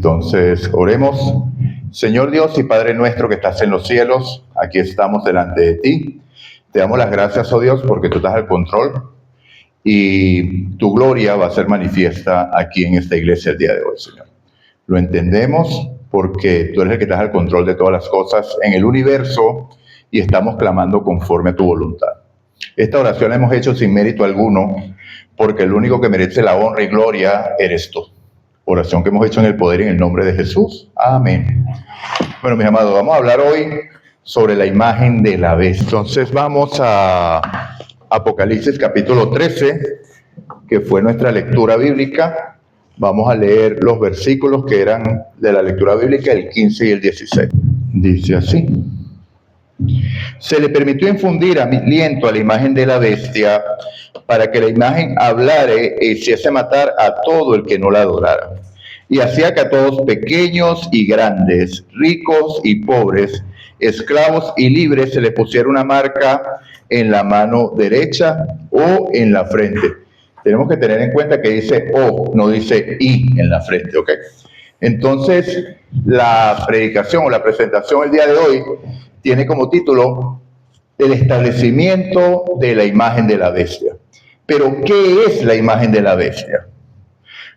Entonces, oremos. Señor Dios y Padre nuestro que estás en los cielos, aquí estamos delante de ti. Te damos las gracias, oh Dios, porque tú estás al control y tu gloria va a ser manifiesta aquí en esta iglesia el día de hoy, Señor. Lo entendemos porque tú eres el que estás al control de todas las cosas en el universo y estamos clamando conforme a tu voluntad. Esta oración la hemos hecho sin mérito alguno, porque el único que merece la honra y gloria eres tú. Oración que hemos hecho en el poder y en el nombre de Jesús. Amén. Bueno, mis amados, vamos a hablar hoy sobre la imagen de la bestia. Entonces vamos a Apocalipsis capítulo 13, que fue nuestra lectura bíblica. Vamos a leer los versículos que eran de la lectura bíblica, el 15 y el 16. Dice así: se le permitió infundir aliento a la imagen de la bestia para que la imagen hablare e hiciese matar a todo el que no la adorara. Y hacía que a todos, pequeños y grandes, ricos y pobres, esclavos y libres, se les pusiera una marca en la mano derecha o en la frente. Tenemos que tener en cuenta que dice O, no dice I en la frente, ¿ok? Entonces, la predicación o la presentación el día de hoy tiene como título el establecimiento de la imagen de la bestia. Pero, ¿qué es la imagen de la bestia?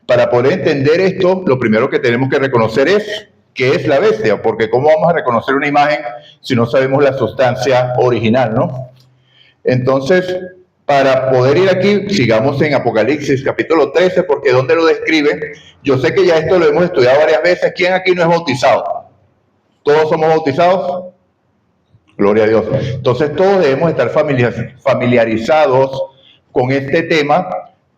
Para poder entender esto, lo primero que tenemos que reconocer es qué es la bestia, porque ¿cómo vamos a reconocer una imagen si no sabemos la sustancia original, no? Entonces, para poder ir aquí, sigamos en Apocalipsis capítulo 13, porque ¿dónde lo describe? Yo sé que ya esto lo hemos estudiado varias veces. ¿Quién aquí no es bautizado? ¿Todos somos bautizados? Gloria a Dios. Entonces todos debemos estar familiarizados con este tema,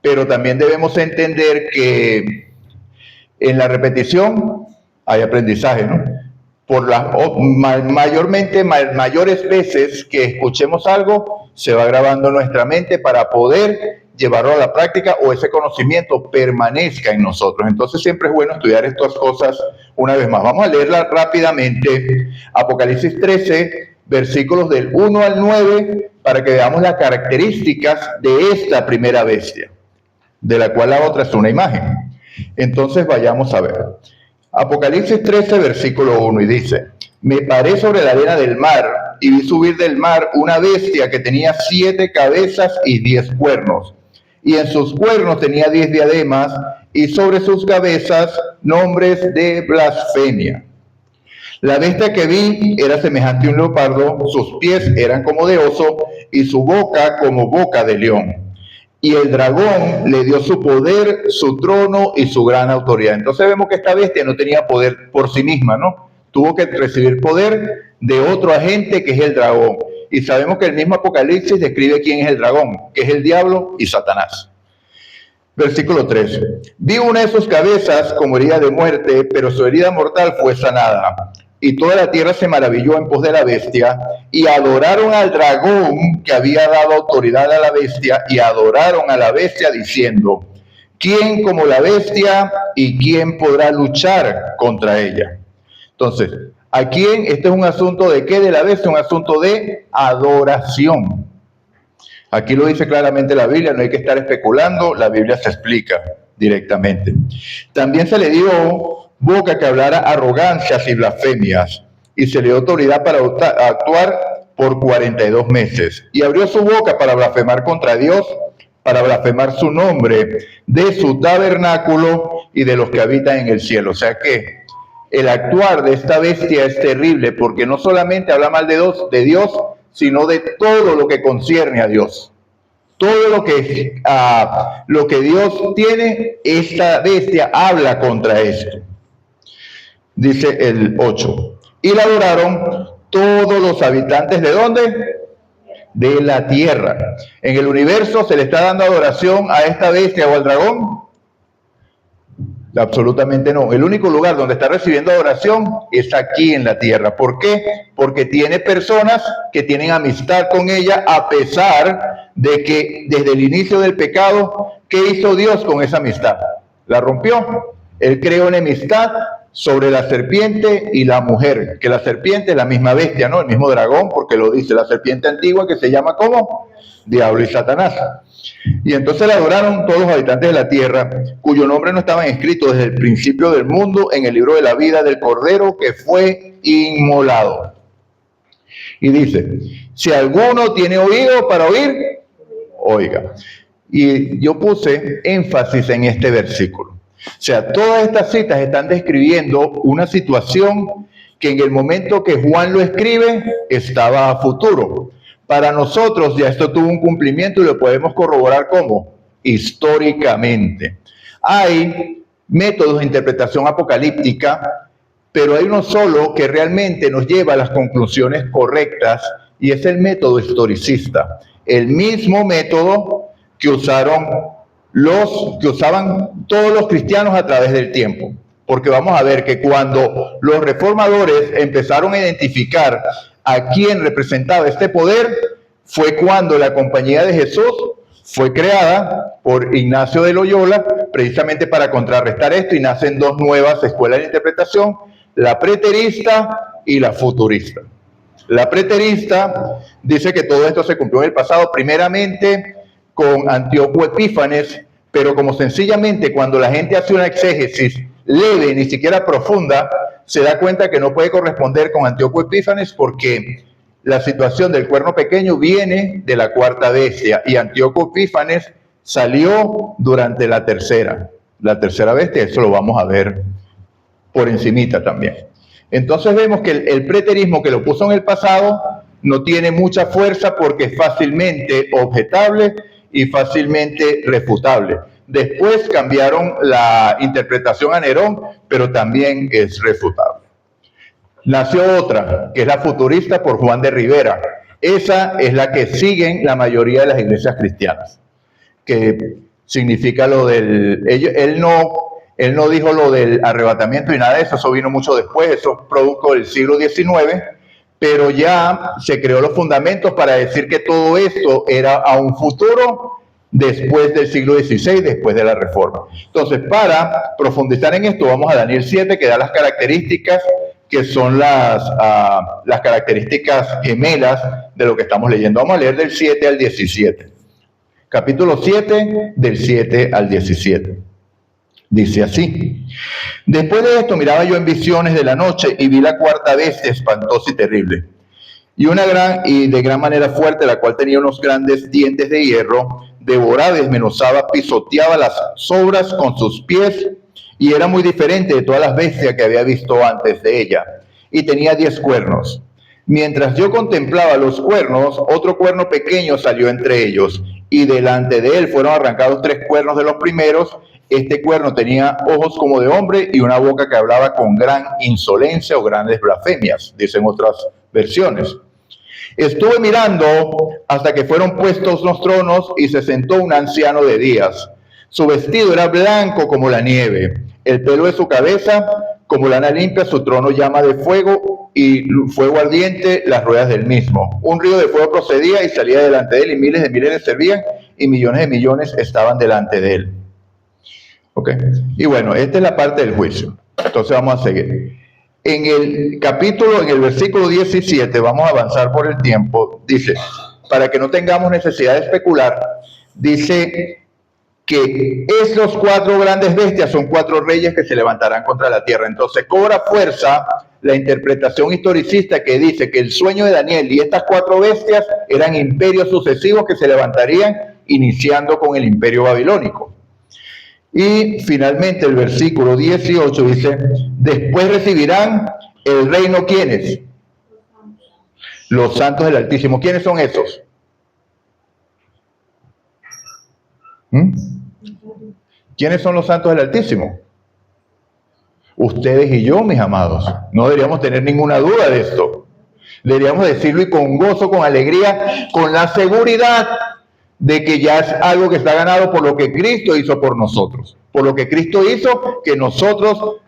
pero también debemos entender que en la repetición hay aprendizaje, ¿no? Por las mayores veces que escuchemos algo, se va grabando en nuestra mente para poder llevarlo a la práctica o ese conocimiento permanezca en nosotros. Entonces siempre es bueno estudiar estas cosas una vez más. Vamos a leerla rápidamente. Apocalipsis 13, versículos del 1 al 9, para que veamos las características de esta primera bestia, de la cual la otra es una imagen. Entonces vayamos a ver. Apocalipsis 13, versículo 1, y dice: me paré sobre la arena del mar, y vi subir del mar una bestia que tenía 7 cabezas y 10 cuernos, y en sus cuernos tenía 10 diademas, y sobre sus cabezas nombres de blasfemia. La bestia que vi era semejante a un leopardo, sus pies eran como de oso, y su boca como boca de león. Y el dragón le dio su poder, su trono y su gran autoridad. Entonces vemos que esta bestia no tenía poder por sí misma, ¿no? Tuvo que recibir poder de otro agente que es el dragón. Y sabemos que el mismo Apocalipsis describe quién es el dragón, que es el diablo y Satanás. Versículo 3. Vi una de sus cabezas como herida de muerte, pero su herida mortal fue sanada. Y toda la tierra se maravilló en pos de la bestia, y adoraron al dragón que había dado autoridad a la bestia, y adoraron a la bestia diciendo: ¿quién como la bestia y quién podrá luchar contra ella? Entonces, ¿a quién? Este es un asunto de qué de la bestia, un asunto de adoración. Aquí lo dice claramente la Biblia, no hay que estar especulando, la Biblia se explica directamente. También se le dio boca que hablara arrogancias y blasfemias, y se le dio autoridad para actuar por 42 meses. Y abrió su boca para blasfemar contra Dios, para blasfemar su nombre, de su tabernáculo y de los que habitan en el cielo. O sea que el actuar de esta bestia es terrible, porque no solamente habla mal de Dios, sino de todo lo que concierne a Dios. Todo lo que Dios tiene, esta bestia habla contra esto. Dice el 8. Y la adoraron todos los habitantes ¿de dónde? De la tierra. En el universo se le está dando adoración a esta bestia o al dragón. Absolutamente no. El único lugar donde está recibiendo adoración es aquí en la tierra. ¿Por qué? Porque tiene personas que tienen amistad con ella, a pesar de que desde el inicio del pecado, ¿qué hizo Dios con esa amistad? La rompió. Él creó enemistad sobre la serpiente y la mujer, que la serpiente es la misma bestia, ¿no? El mismo dragón, porque lo dice, la serpiente antigua que se llama ¿cómo? Diablo y Satanás. Y entonces la adoraron todos los habitantes de la tierra, cuyo nombre no estaban escritos desde el principio del mundo en el libro de la vida del Cordero que fue inmolado. Y dice, si alguno tiene oído para oír, oiga. Y yo puse énfasis en este versículo. O sea, todas estas citas están describiendo una situación que en el momento que Juan lo escribe estaba a futuro. Para nosotros ya esto tuvo un cumplimiento y lo podemos corroborar ¿cómo? Históricamente. Hay métodos de interpretación apocalíptica, pero hay uno solo que realmente nos lleva a las conclusiones correctas y es el método historicista. El mismo método que usaban todos los cristianos a través del tiempo. Porque vamos a ver que cuando los reformadores empezaron a identificar a quién representaba este poder, fue cuando la Compañía de Jesús fue creada por Ignacio de Loyola, precisamente para contrarrestar esto, y nacen dos nuevas escuelas de interpretación, la preterista y la futurista. La preterista dice que todo esto se cumplió en el pasado, primeramente con Antíoco Epífanes, pero como sencillamente cuando la gente hace una exégesis leve, ni siquiera profunda, se da cuenta que no puede corresponder con Antíoco Epífanes porque la situación del cuerno pequeño viene de la cuarta bestia y Antíoco Epífanes salió durante la tercera bestia. Eso lo vamos a ver por encimita también. Entonces vemos que el preterismo que lo puso en el pasado no tiene mucha fuerza porque es fácilmente objetable y fácilmente refutable. Después cambiaron la interpretación a Nerón, pero también es refutable. Nació otra, que es la futurista por Juan de Rivera. Esa es la que siguen la mayoría de las iglesias cristianas, que significa lo del... Él no dijo lo del arrebatamiento y nada de eso, eso vino mucho después, eso es producto del siglo XIX, pero ya se creó los fundamentos para decir que todo esto era a un futuro después del siglo XVI, después de la Reforma. Entonces, para profundizar en esto, vamos a Daniel 7, que da las características que son las características gemelas de lo que estamos leyendo. Vamos a leer del 7 al 17. Capítulo 7, del 7 al 17. Dice así: después de esto miraba yo en visiones de la noche y vi la cuarta bestia espantosa y terrible, y de gran manera fuerte, la cual tenía unos grandes dientes de hierro, devoraba, desmenuzaba, pisoteaba las sobras con sus pies, y era muy diferente de todas las bestias que había visto antes de ella, y tenía 10 cuernos. Mientras yo contemplaba los cuernos, otro cuerno pequeño salió entre ellos, y delante de él fueron arrancados 3 cuernos de los primeros. Este cuerno tenía ojos como de hombre y una boca que hablaba con gran insolencia o grandes blasfemias, dicen otras versiones. Estuve mirando hasta que fueron puestos los tronos y se sentó un anciano de días. Su vestido era blanco como la nieve, el pelo de su cabeza como lana limpia, su trono llama de fuego y fuego ardiente las ruedas del mismo. Un río de fuego procedía y salía delante de él y miles de miles le servían y millones de millones estaban delante de él. Okay. Y bueno, esta es la parte del juicio. Entonces vamos a seguir. En el versículo 17, vamos a avanzar por el tiempo, dice, para que no tengamos necesidad de especular, dice que esos 4 grandes bestias son 4 reyes que se levantarán contra la tierra. Entonces cobra fuerza la interpretación historicista que dice que el sueño de Daniel y estas 4 bestias eran imperios sucesivos que se levantarían iniciando con el imperio babilónico. Y finalmente el versículo 18 dice, después recibirán el reino, ¿quiénes? Los santos del Altísimo. ¿Quiénes son esos? ¿Quiénes son los santos del Altísimo? Ustedes y yo, mis amados. No deberíamos tener ninguna duda de esto. Deberíamos decirlo y con gozo, con alegría, con la seguridad de que ya es algo que está ganado por lo que Cristo hizo por nosotros. Por lo que Cristo hizo, que nosotros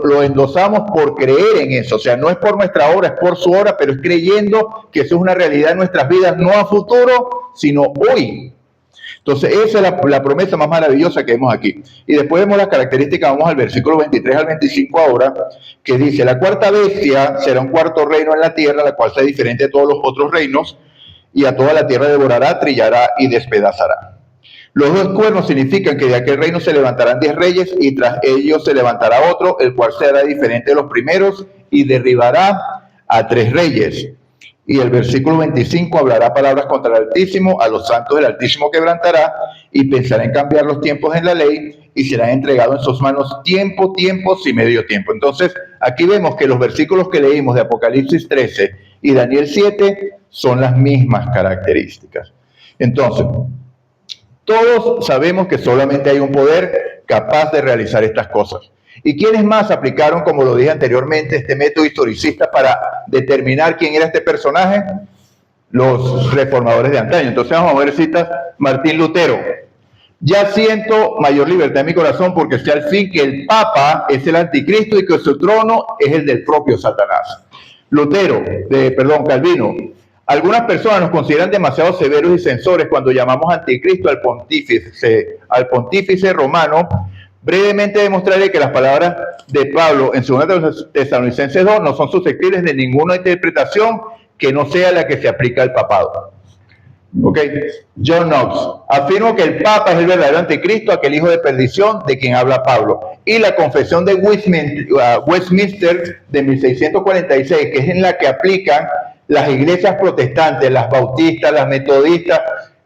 lo endosamos por creer en eso. O sea, no es por nuestra obra, es por su obra, pero es creyendo que eso es una realidad en nuestras vidas, no a futuro, sino hoy. Entonces, esa es la promesa más maravillosa que vemos aquí. Y después vemos las características, vamos al versículo 23 al 25 ahora, que dice, la cuarta bestia será un cuarto reino en la tierra, la cual sea diferente de todos los otros reinos, y a toda la tierra devorará, trillará y despedazará. Los dos cuernos significan que de aquel reino se levantarán 10 reyes y tras ellos se levantará otro, el cual será diferente de los primeros y derribará a 3 reyes. Y el versículo 25 hablará palabras contra el Altísimo, a los santos del Altísimo quebrantará y pensará en cambiar los tiempos en la ley y serán entregados en sus manos tiempos y medio tiempo. Entonces, aquí vemos que los versículos que leímos de Apocalipsis 13 y Daniel 7 son las mismas características. Entonces, todos sabemos que solamente hay un poder capaz de realizar estas cosas. ¿Y quiénes más aplicaron, como lo dije anteriormente, este método historicista para determinar quién era este personaje? Los reformadores de antaño. Entonces vamos a ver citas. Martín Lutero. Ya siento mayor libertad en mi corazón porque sé al fin que el Papa es el anticristo y que su trono es el del propio Satanás. Calvino. Algunas personas nos consideran demasiado severos y censores cuando llamamos anticristo al pontífice romano. Brevemente demostraré que las palabras de Pablo en 2 Tesalonicenses 2 no son susceptibles de ninguna interpretación que no sea la que se aplica al papado. John Knox. Afirmo que el Papa es el verdadero anticristo, aquel hijo de perdición de quien habla Pablo. Y la confesión de Westminster de 1646, que es en la que aplican las iglesias protestantes, las bautistas, las metodistas,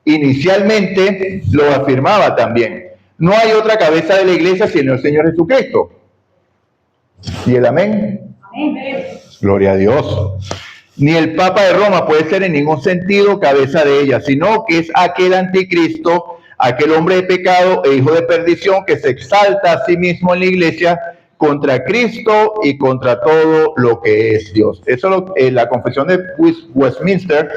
inicialmente lo afirmaba también. No hay otra cabeza de la iglesia sino el Señor Jesucristo. ¿Y el amén? Amén. Gloria a Dios. Ni el Papa de Roma puede ser en ningún sentido cabeza de ella, sino que es aquel anticristo, aquel hombre de pecado e hijo de perdición que se exalta a sí mismo en la iglesia contra Cristo y contra todo lo que es Dios. Eso es la confesión de Westminster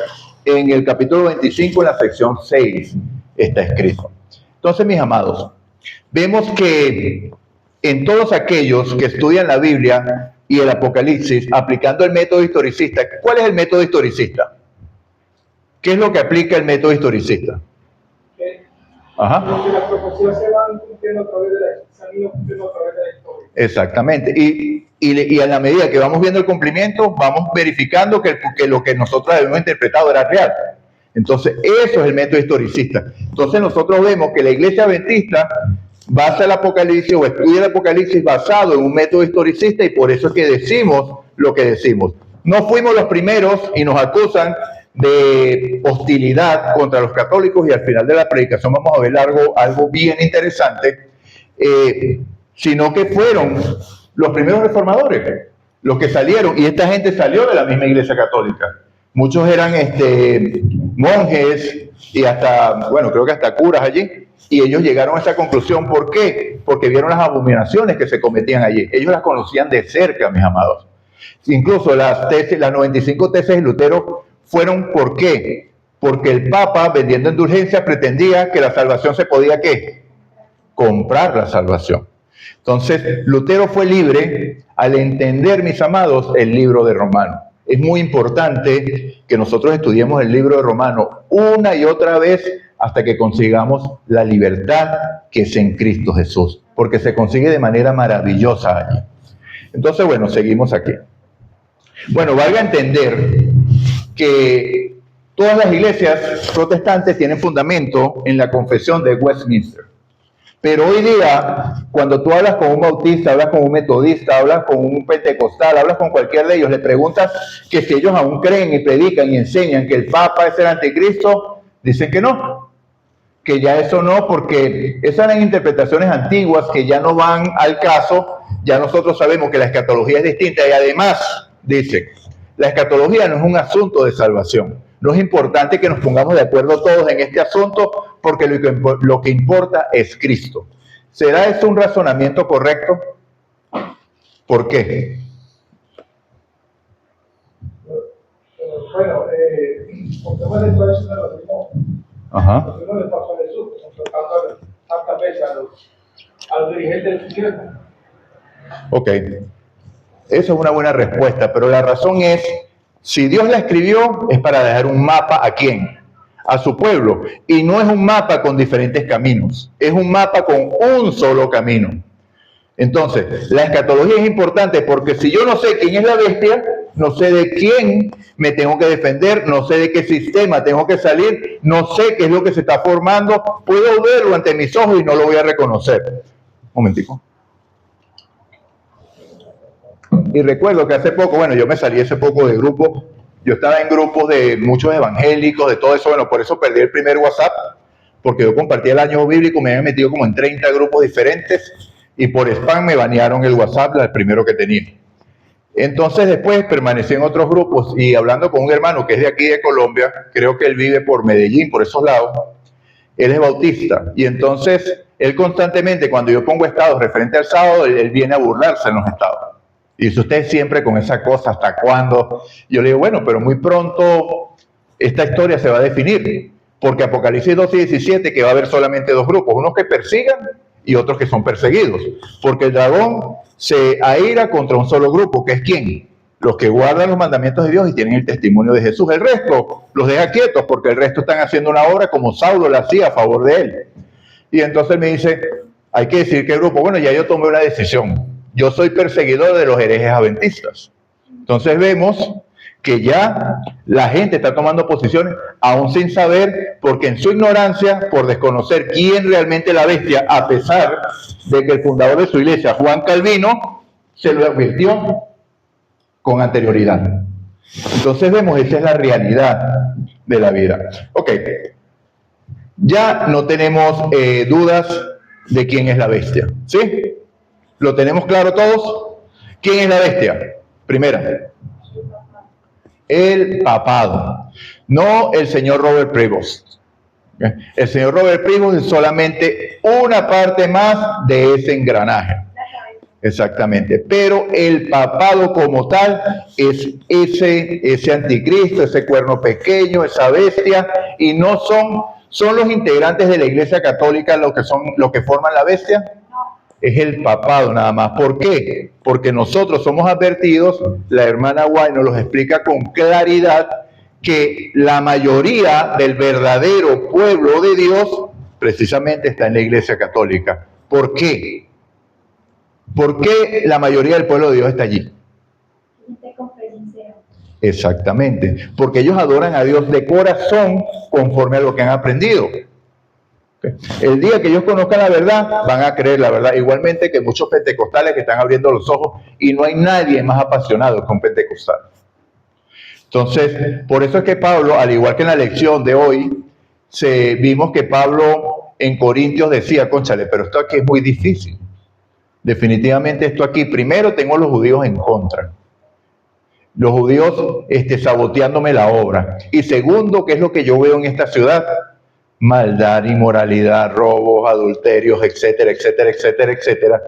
en el capítulo 25, en la sección 6, está escrito. Entonces, mis amados, vemos que en todos aquellos que estudian la Biblia y el Apocalipsis, aplicando el método historicista, ¿cuál es el método historicista? ¿Qué es lo que aplica el método historicista? Porque las profecías se van cumpliendo a través de la historia. Exactamente. Y a la medida que vamos viendo el cumplimiento, vamos verificando que lo que nosotros habíamos interpretado era real. Entonces, eso es el método historicista. Entonces, nosotros vemos que la iglesia adventista basa el Apocalipsis o estudia el Apocalipsis basado en un método historicista y por eso es que decimos lo que decimos. No fuimos los primeros y nos acusan de hostilidad contra los católicos y al final de la predicación vamos a ver algo bien interesante, sino que fueron los primeros reformadores los que salieron y esta gente salió de la misma iglesia católica. Muchos eran monjes y hasta, creo que hasta curas allí. Y ellos llegaron a esa conclusión. ¿Por qué? Porque vieron las abominaciones que se cometían allí. Ellos las conocían de cerca, mis amados. Incluso las 95 tesis de Lutero fueron, ¿por qué? Porque el Papa, vendiendo indulgencias, pretendía que la salvación se podía, ¿qué? Comprar la salvación. Entonces, Lutero fue libre al entender, mis amados, el libro de Romanos. Es muy importante que nosotros estudiemos el libro de Romanos una y otra vez hasta que consigamos la libertad que es en Cristo Jesús, porque se consigue de manera maravillosa allí. Entonces, seguimos aquí. Valga entender que todas las iglesias protestantes tienen fundamento en la confesión de Westminster. Pero hoy día, cuando tú hablas con un bautista, hablas con un metodista, hablas con un pentecostal, hablas con cualquiera de ellos, le preguntas que si ellos aún creen y predican y enseñan que el Papa es el anticristo, dicen que no, que ya eso no, porque esas eran interpretaciones antiguas que ya no van al caso. Ya nosotros sabemos que la escatología es distinta y además, dice, la escatología no es un asunto de salvación. No es importante que nos pongamos de acuerdo todos en este asunto porque lo que importa es Cristo. ¿Será eso un razonamiento correcto? ¿Por qué? Porque fue dentro de eso de lo mismo. Lo que no le pasó a Jesús, confrontando tantas veces a los dirigentes del infierno. Ok. Esa es una buena respuesta, pero la razón es, si Dios la escribió, es para dejar un mapa ¿a quién? a su pueblo. Y no es un mapa con diferentes caminos, es un mapa con un solo camino. Entonces, la escatología es importante porque si yo no sé quién es la bestia, no sé de quién me tengo que defender, no sé de qué sistema tengo que salir, no sé qué es lo que se está formando, puedo verlo ante mis ojos y no lo voy a reconocer. Un momentico. Y recuerdo que hace poco, bueno, yo me salí hace poco de grupo, yo estaba en grupos de muchos evangélicos, de todo eso, bueno, por eso perdí el primer WhatsApp, porque yo compartía el año bíblico, me había metido como en 30 grupos diferentes, y por spam me banearon el WhatsApp, el primero que tenía. Entonces después permanecí en otros grupos y hablando con un hermano que es de aquí de Colombia, creo que él vive por Medellín, por esos lados, él es bautista y entonces él constantemente cuando yo pongo estados referente al sábado, él viene a burlarse en los estados. Y dice, usted siempre con esa cosa, ¿hasta cuándo? Yo le digo, bueno, pero muy pronto esta historia se va a definir, porque Apocalipsis 12:17 que va a haber solamente dos grupos, unos que persigan y otros que son perseguidos, porque el dragón se aira contra un solo grupo, que es ¿quién? Los que guardan los mandamientos de Dios y tienen el testimonio de Jesús. El resto los deja quietos, porque el resto están haciendo una obra como Saulo la hacía a favor de él. Y entonces me dice, hay que decir que el grupo, bueno, ya yo tomé una decisión, yo soy perseguidor de los herejes adventistas. Entonces vemos que ya la gente está tomando posiciones aún sin saber, porque en su ignorancia, por desconocer quién realmente es la bestia, a pesar de que el fundador de su iglesia, Juan Calvino, se lo advirtió con anterioridad. Entonces vemos, esa es la realidad de la vida. Ok, ya no tenemos dudas de quién es la bestia, ¿sí? ¿Lo tenemos claro todos? ¿Quién es la bestia? Primera, el papado, no el señor Robert Prevost. El señor Robert Prevost es solamente una parte más de ese engranaje. Exactamente, pero el papado como tal es ese anticristo, ese cuerno pequeño, esa bestia, y no son los integrantes de la Iglesia Católica los que forman la bestia. Es el papado nada más. ¿Por qué? Porque nosotros somos advertidos, la hermana White nos los explica con claridad, que la mayoría del verdadero pueblo de Dios precisamente está en la Iglesia Católica. ¿Por qué? ¿Por qué la mayoría del pueblo de Dios está allí? Exactamente, porque ellos adoran a Dios de corazón conforme a lo que han aprendido. El día que ellos conozcan la verdad, van a creer la verdad. Igualmente que muchos pentecostales que están abriendo los ojos y no hay nadie más apasionado que un pentecostal. Entonces, por eso es que Pablo, al igual que en la lección de hoy, vimos que Pablo en Corintios decía, cónchale, pero esto aquí es muy difícil. Definitivamente esto aquí, primero tengo los judíos en contra. Los judíos saboteándome la obra. Y segundo, ¿qué es lo que yo veo en esta ciudad? Maldad, inmoralidad, robos, adulterios, etcétera, etcétera, etcétera, etcétera.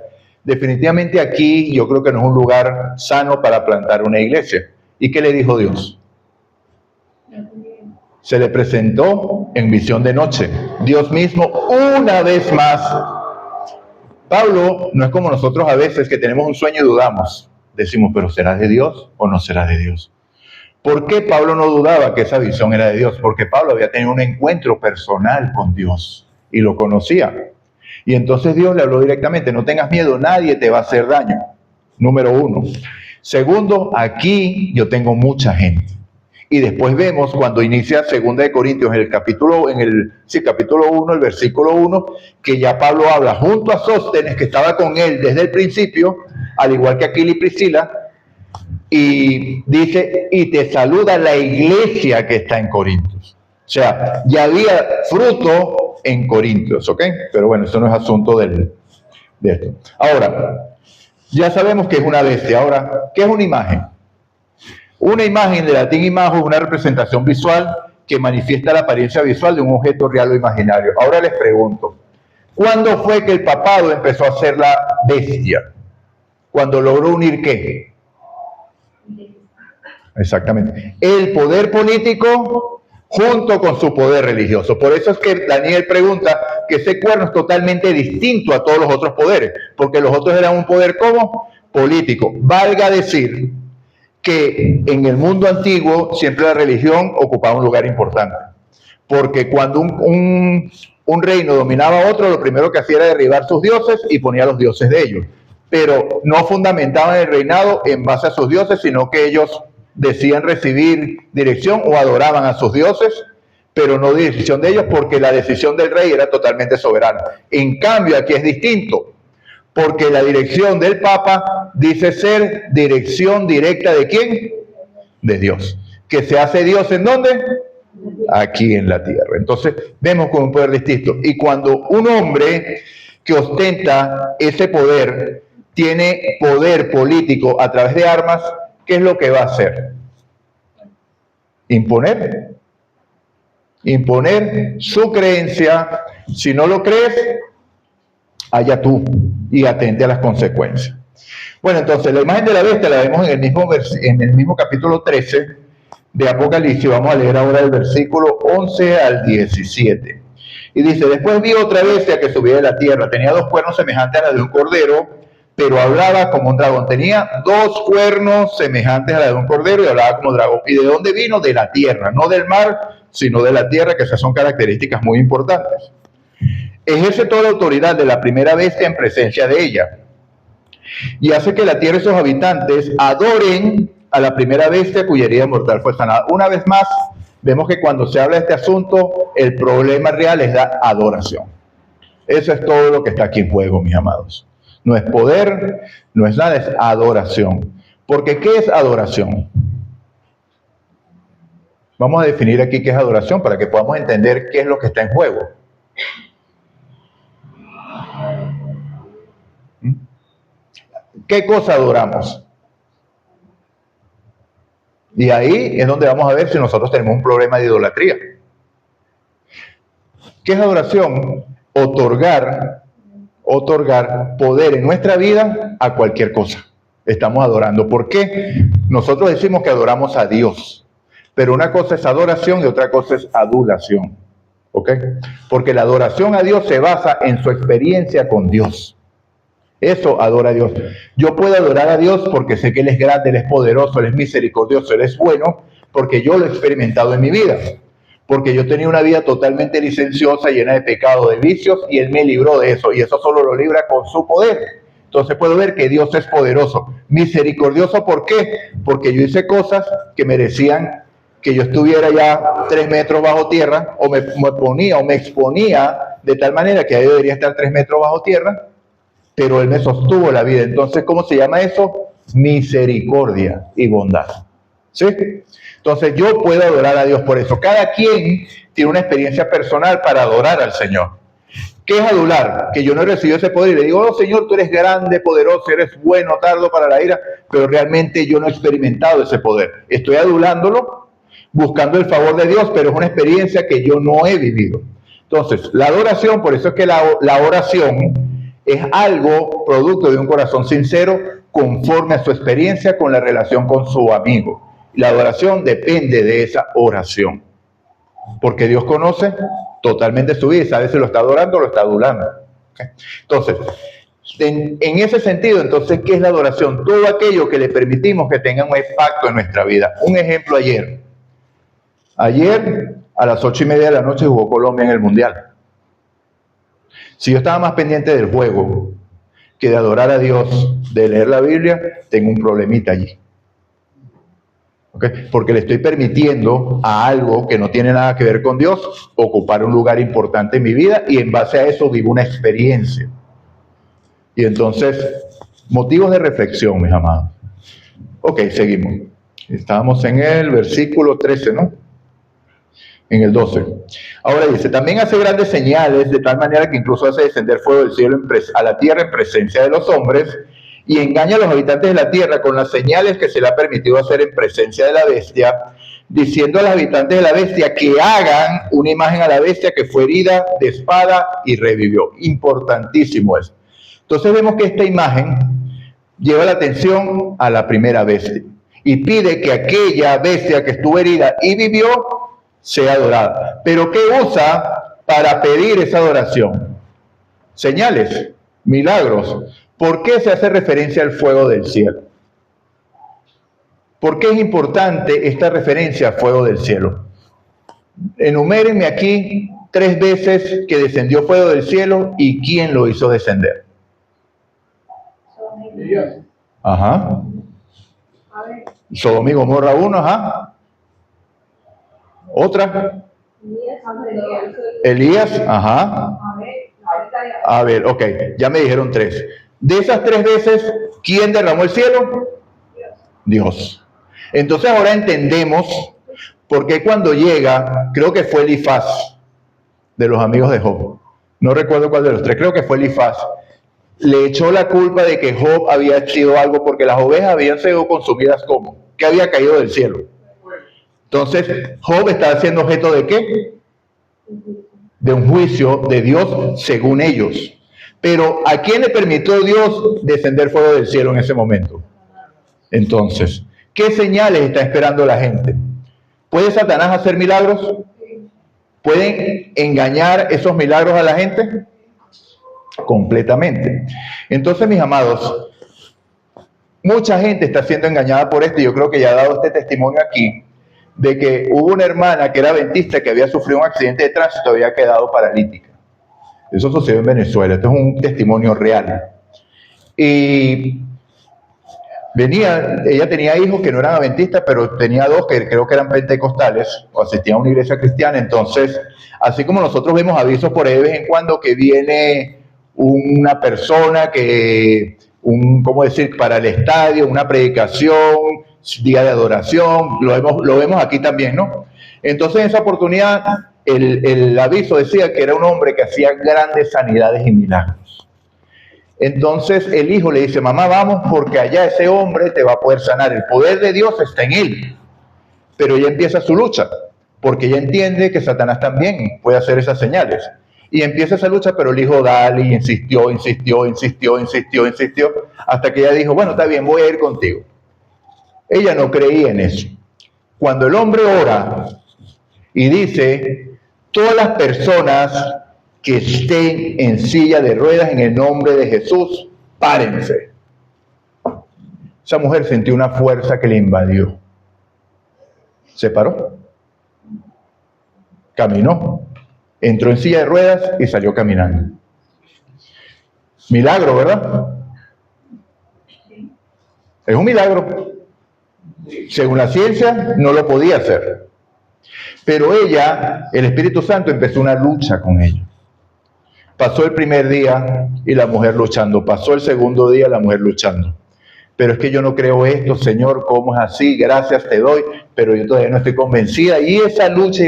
Definitivamente aquí yo creo que no es un lugar sano para plantar una iglesia. ¿Y qué le dijo Dios? Se le presentó en visión de noche. Dios mismo, una vez más. Pablo no es como nosotros a veces que tenemos un sueño y dudamos. Decimos, ¿pero será de Dios o no será de Dios? ¿Por qué Pablo no dudaba que esa visión era de Dios? Porque Pablo había tenido un encuentro personal con Dios y lo conocía. Y entonces Dios le habló directamente, no tengas miedo, nadie te va a hacer daño. Número uno. Segundo, aquí yo tengo mucha gente. Y después vemos cuando inicia 2 de Corintios, en el capítulo 1, el versículo 1, que ya Pablo habla junto a Sóstenes, que estaba con él desde el principio, al igual que Aquila y Priscila, y dice, y te saluda la iglesia que está en Corintios. O sea, ya había fruto en Corintios, ¿ok? Pero bueno, eso no es asunto de esto. Ahora, ya sabemos que es una bestia. Ahora, ¿qué es una imagen? Una imagen, de latín imago, es una representación visual que manifiesta la apariencia visual de un objeto real o imaginario. Ahora les pregunto, ¿cuándo fue que el papado empezó a ser la bestia? ¿Cuándo logró unir qué? Exactamente. El poder político junto con su poder religioso. Por eso es que Daniel pregunta que ese cuerno es totalmente distinto a todos los otros poderes, porque los otros eran un poder ¿cómo? Político. Valga decir que en el mundo antiguo siempre la religión ocupaba un lugar importante, porque cuando un reino dominaba a otro, lo primero que hacía era derribar sus dioses y ponía a los dioses de ellos. Pero no fundamentaban el reinado en base a sus dioses, sino que ellos decían recibir dirección o adoraban a sus dioses, pero no decisión de ellos, porque la decisión del rey era totalmente soberana. En cambio, aquí es distinto, porque la dirección del Papa dice ser dirección directa ¿de quién? De Dios. ¿Que se hace Dios en dónde? Aquí en la tierra. Entonces, vemos con un poder distinto. Y cuando un hombre que ostenta ese poder, tiene poder político a través de armas, ¿qué es lo que va a hacer? Imponer. Imponer su creencia. Si no lo crees, allá tú, y atente a las consecuencias. Bueno, entonces la imagen de la bestia la vemos en el mismo capítulo 13 de Apocalipsis. Vamos a leer ahora el versículo 11 al 17. Y dice: después vi otra bestia que subía de la tierra, tenía 2 cuernos semejantes a la de un cordero, pero hablaba como un dragón. Tenía 2 cuernos semejantes a la de un cordero y hablaba como dragón. ¿Y de dónde vino? De la tierra, no del mar, sino de la tierra, que esas son características muy importantes. Ejerce toda la autoridad de la primera bestia en presencia de ella, y hace que la tierra y sus habitantes adoren a la primera bestia cuya herida mortal fue sanada. Una vez más, vemos que cuando se habla de este asunto, el problema real es la adoración. Eso es todo lo que está aquí en juego, mis amados. No es poder, no es nada, es adoración. Porque ¿qué es adoración? Vamos a definir aquí qué es adoración para que podamos entender qué es lo que está en juego. ¿Qué cosa adoramos? Y ahí es donde vamos a ver si nosotros tenemos un problema de idolatría. ¿Qué es adoración? Otorgar poder en nuestra vida a cualquier cosa. Estamos adorando. ¿Por qué? Nosotros decimos que adoramos a Dios, pero una cosa es adoración y otra cosa es adulación. ¿Ok? Porque la adoración a Dios se basa en su experiencia con Dios. Eso adora a Dios. Yo puedo adorar a Dios porque sé que Él es grande, Él es poderoso, Él es misericordioso, Él es bueno, porque yo lo he experimentado en mi vida. Porque yo tenía una vida totalmente licenciosa, llena de pecado, de vicios, y Él me libró de eso. Y eso solo lo libra con su poder. Entonces puedo ver que Dios es poderoso. Misericordioso, ¿por qué? Porque yo hice cosas que merecían que yo estuviera ya 3 metros bajo tierra, o me exponía de tal manera que yo debería estar 3 metros bajo tierra, pero Él me sostuvo la vida. Entonces, ¿cómo se llama eso? Misericordia y bondad. ¿Sí? Entonces, yo puedo adorar a Dios por eso. Cada quien tiene una experiencia personal para adorar al Señor. ¿Qué es adular? Que yo no he recibido ese poder y le digo: oh Señor, tú eres grande, poderoso, eres bueno, tardo para la ira, pero realmente yo no he experimentado ese poder. Estoy adulándolo, buscando el favor de Dios, pero es una experiencia que yo no he vivido. Entonces, la adoración, por eso es que la oración es algo producto de un corazón sincero conforme a su experiencia con la relación con su amigo. La adoración depende de esa oración, porque Dios conoce totalmente su vida y sabe si lo está adorando o lo está adulando. ¿Okay? Entonces, en ese sentido, entonces, ¿qué es la adoración? Todo aquello que le permitimos que tenga un impacto en nuestra vida. Un ejemplo ayer. Ayer, a las 8:30 de la noche, jugó Colombia en el Mundial. Si yo estaba más pendiente del juego que de adorar a Dios, de leer la Biblia, tengo un problemita allí. ¿Okay? Porque le estoy permitiendo a algo que no tiene nada que ver con Dios ocupar un lugar importante en mi vida, y en base a eso vivo una experiencia. Y entonces, motivos de reflexión, mis amados. Ok, seguimos. Estábamos en el versículo 13, ¿no? En el 12. Ahora dice: también hace grandes señales, de tal manera que incluso hace descender fuego del cielo a la tierra en presencia de los hombres, y engaña a los habitantes de la tierra con las señales que se le ha permitido hacer en presencia de la bestia, diciendo a los habitantes de la bestia que hagan una imagen a la bestia que fue herida de espada y revivió. Importantísimo eso. Entonces vemos que esta imagen lleva la atención a la primera bestia y pide que aquella bestia que estuvo herida y vivió sea adorada. ¿Pero qué usa para pedir esa adoración? Señales, milagros. ¿Por qué se hace referencia al fuego del cielo? ¿Por qué es importante esta referencia al fuego del cielo? Enumérenme aquí 3 veces que descendió fuego del cielo y quién lo hizo descender. Ajá. Sodoma y Gomorra 1, ajá. Otra. Elías, ajá. A ver, ok, ya me dijeron 3. De esas 3 veces, ¿quién derramó el cielo? Dios. Entonces ahora entendemos por qué cuando llega, creo que fue Elifaz, de los amigos de Job, no recuerdo cuál de los 3, creo que fue Elifaz, le echó la culpa de que Job había sido algo porque las ovejas habían sido consumidas como, que había caído del cielo. Entonces, Job estaba siendo objeto de ¿qué? De un juicio de Dios según ellos. Pero ¿a quién le permitió Dios descender fuego del cielo en ese momento? Entonces, ¿qué señales está esperando la gente? ¿Puede Satanás hacer milagros? ¿Pueden engañar esos milagros a la gente? Completamente. Entonces, mis amados, mucha gente está siendo engañada por esto. Yo creo que ya he dado este testimonio aquí, de que hubo una hermana que era adventista que había sufrido un accidente de tránsito y había quedado paralítica. Eso sucedió en Venezuela. Esto es un testimonio real. Y ella tenía hijos que no eran adventistas, pero tenía 2 que creo que eran pentecostales o asistían a una iglesia cristiana. Entonces, así como nosotros vemos avisos por ahí de vez en cuando que viene una persona que, ¿cómo decir?, para el estadio, una predicación, día de adoración, lo vemos aquí también, ¿no? Entonces, en esa oportunidad, el aviso decía que era un hombre que hacía grandes sanidades y milagros. Entonces el hijo le dice, mamá, vamos porque allá ese hombre te va a poder sanar. El poder de Dios está en él. Pero ella empieza su lucha, porque ella entiende que Satanás también puede hacer esas señales. Y empieza esa lucha, pero el hijo dale y insistió, hasta que ella dijo, bueno, está bien, voy a ir contigo. Ella no creía en eso. Cuando el hombre ora y dice, todas las personas que estén en silla de ruedas en el nombre de Jesús, párense. Esa mujer sintió una fuerza que le invadió. Se paró, caminó, entró en silla de ruedas y salió caminando. Milagro, ¿verdad? Es un milagro. Según la ciencia, no lo podía hacer. Pero ella, el Espíritu Santo, empezó una lucha con ella. Pasó el primer día y la mujer luchando. Pasó el segundo día la mujer luchando. Pero es que yo no creo esto, Señor, ¿cómo es así? Gracias te doy, pero yo todavía no estoy convencida. Y esa lucha,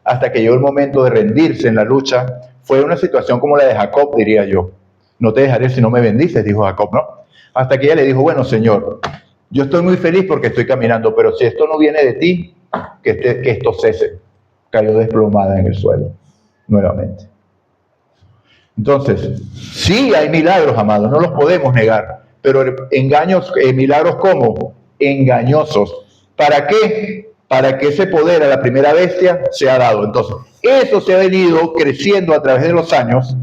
hasta que llegó el momento de rendirse en la lucha, fue una situación como la de Jacob, diría yo. No te dejaré si no me bendices, dijo Jacob, ¿no? Hasta que ella le dijo, bueno, Señor, yo estoy muy feliz porque estoy caminando, pero si esto no viene de ti, que esto cese. Cayó desplomada en el suelo, nuevamente. Entonces, sí hay milagros, amados, no los podemos negar, pero milagros ¿cómo? Engañosos. ¿Para qué? Para que ese poder a la primera bestia sea dado. Entonces, eso se ha venido creciendo a través de los años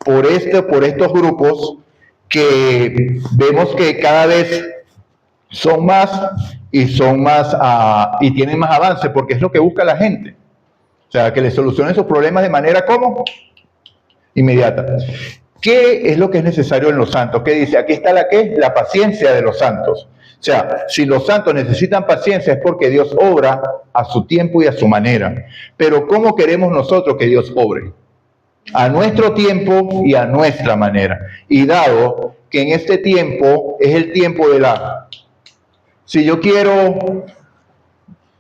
por estos grupos que vemos que cada vez son más y tienen más avance, porque es lo que busca la gente. O sea, que le solucionen sus problemas de manera ¿cómo? Inmediata. ¿Qué es lo que es necesario en los santos? ¿Qué dice? Aquí está la paciencia de los santos. O sea, si los santos necesitan paciencia es porque Dios obra a su tiempo y a su manera. Pero ¿cómo queremos nosotros que Dios obre? A nuestro tiempo y a nuestra manera. Y dado que en este tiempo es el tiempo de si yo quiero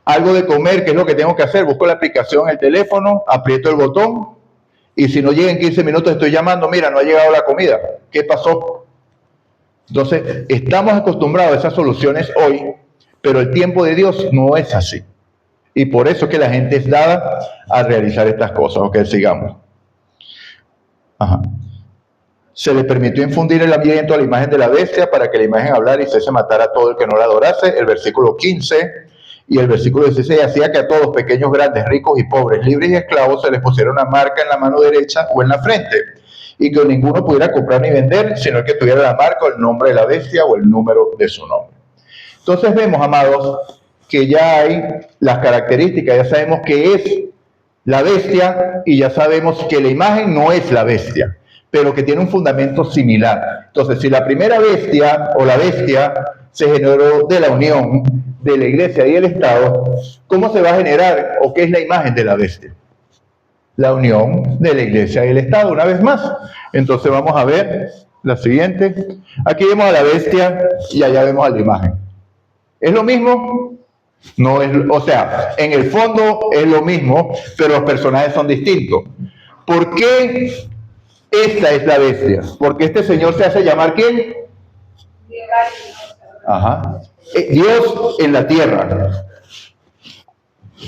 algo de comer, ¿qué es lo que tengo que hacer? Busco la aplicación en el teléfono, aprieto el botón, y si no llega en 15 minutos estoy llamando, mira, no ha llegado la comida. ¿Qué pasó? Entonces, estamos acostumbrados a esas soluciones hoy, pero el tiempo de Dios no es así. Y por eso es que la gente es dada a realizar estas cosas. Ok, sigamos. Ajá. Se le permitió infundir el aliento a la imagen de la bestia para que la imagen hablara y se matara a todo el que no la adorase. El versículo 15 y el versículo 16 hacía que a todos, pequeños, grandes, ricos y pobres, libres y esclavos, se les pusiera una marca en la mano derecha o en la frente, y que ninguno pudiera comprar ni vender, sino el que tuviera la marca o el nombre de la bestia o el número de su nombre. Entonces vemos, amados, que ya hay las características, ya sabemos qué es la bestia y ya sabemos que la imagen no es la bestia, pero que tiene un fundamento similar. Entonces, si la primera bestia o la bestia se generó de la unión de la iglesia y el Estado, ¿cómo se va a generar o qué es la imagen de la bestia? La unión de la iglesia y el Estado, una vez más. Entonces vamos a ver la siguiente. Aquí vemos a la bestia y allá vemos a la imagen. ¿Es lo mismo? No es, o sea, en el fondo es lo mismo, pero los personajes son distintos. ¿Por qué esta es la bestia? Porque este señor se hace llamar ¿quién? Ajá. Dios en la tierra.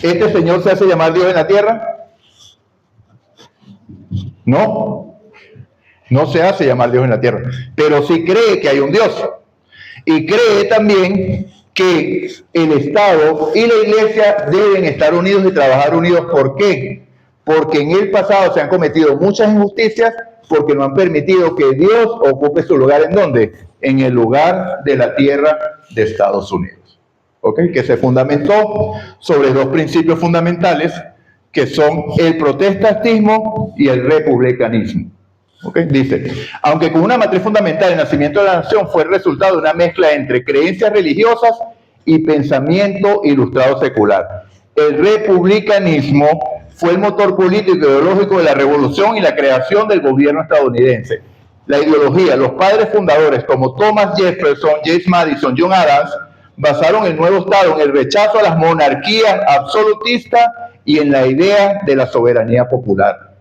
¿Este señor se hace llamar Dios en la tierra? No, no se hace llamar Dios en la tierra, pero sí cree que hay un Dios. Y cree también que el Estado y la Iglesia deben estar unidos y trabajar unidos. ¿Por qué? Porque en el pasado se han cometido muchas injusticias porque no han permitido que Dios ocupe su lugar. ¿En dónde? En el lugar de la tierra de Estados Unidos. ¿Ok? Que se fundamentó sobre dos principios fundamentales que son el protestantismo y el republicanismo. ¿Okay? Dice, aunque con una matriz fundamental el nacimiento de la nación fue el resultado de una mezcla entre creencias religiosas y pensamiento ilustrado secular. El republicanismo fue el motor político y ideológico de la revolución y la creación del gobierno estadounidense. La ideología, los padres fundadores como Thomas Jefferson, James Madison, John Adams, basaron el nuevo Estado en el rechazo a las monarquías absolutistas y en la idea de la soberanía popular.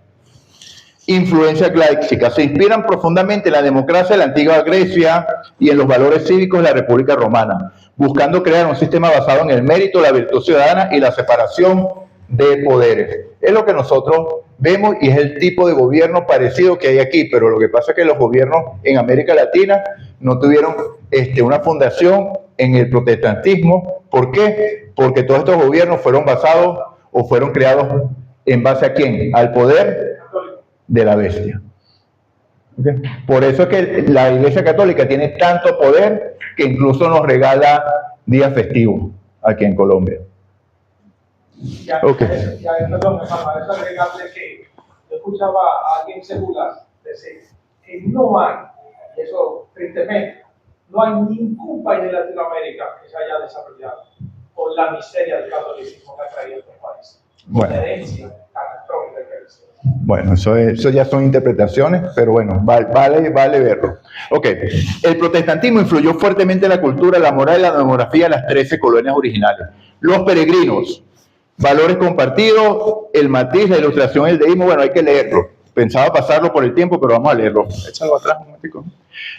Influencia clásica. Se inspiran profundamente en la democracia de la antigua Grecia y en los valores cívicos de la República Romana, buscando crear un sistema basado en el mérito, la virtud ciudadana y la separación de poderes. Es lo que nosotros vemos y es el tipo de gobierno parecido que hay aquí, pero lo que pasa es que los gobiernos en América Latina no tuvieron una fundación en el protestantismo. ¿Por qué? Porque todos estos gobiernos fueron basados o fueron creados ¿en base a quién? Al poder de la bestia. ¿Okay? Por eso es que la Iglesia Católica tiene tanto poder que incluso nos regala días festivos aquí en Colombia. Perdón, hermano, es agregable que yo escuchaba a alguien secular decir que no hay, y eso tristemente, no hay ningún país de Latinoamérica que se haya desarrollado por la miseria del catolicismo que ha traído estos países. Bueno. La herencia catastrófica que es. Bueno, eso ya son interpretaciones, pero bueno, vale verlo. Ok, el protestantismo influyó fuertemente en la cultura, la moral y la demografía de las 13 colonias originales. Los peregrinos, valores compartidos, el matiz, la ilustración, el deísmo, bueno, hay que leerlo. Pensaba pasarlo por el tiempo, pero vamos a leerlo. Échalo atrás un momentico.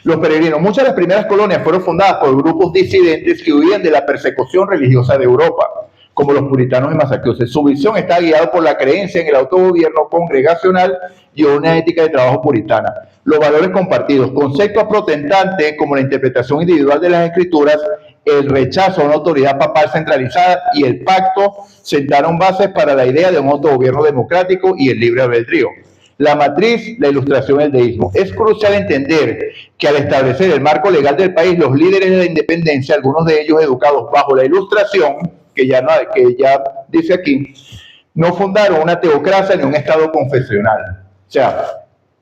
Los peregrinos, muchas de las primeras colonias fueron fundadas por grupos disidentes que huían de la persecución religiosa de Europa, como los puritanos de Massachusetts. Su visión está guiada por la creencia en el autogobierno congregacional y una ética de trabajo puritana. Los valores compartidos, conceptos protestantes como la interpretación individual de las escrituras, el rechazo a una autoridad papal centralizada y el pacto sentaron bases para la idea de un autogobierno democrático y el libre albedrío. La matriz, la ilustración, el deísmo. Es crucial entender que al establecer el marco legal del país, los líderes de la independencia, algunos de ellos educados bajo la ilustración, que ya dice aquí, no fundaron una teocracia ni un estado confesional. O sea,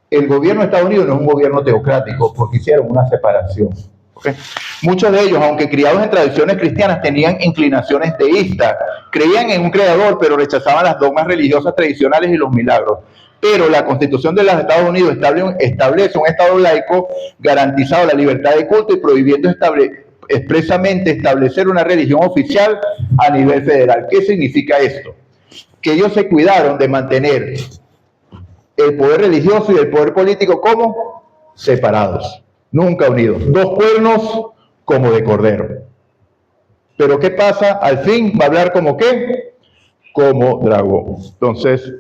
el gobierno de Estados Unidos no es un gobierno teocrático porque hicieron una separación. ¿Okay? Muchos de ellos, aunque criados en tradiciones cristianas, tenían inclinaciones teístas. Creían en un creador, pero rechazaban las dogmas religiosas tradicionales y los milagros. Pero la Constitución de los Estados Unidos establece un Estado laico garantizado la libertad de culto y prohibiendo expresamente establecer una religión oficial a nivel federal. ¿Qué significa esto? Que ellos se cuidaron de mantener el poder religioso y el poder político como separados, nunca unidos. Dos cuernos como de cordero. Pero ¿qué pasa? Al fin va a hablar como ¿qué? Como dragón. Entonces,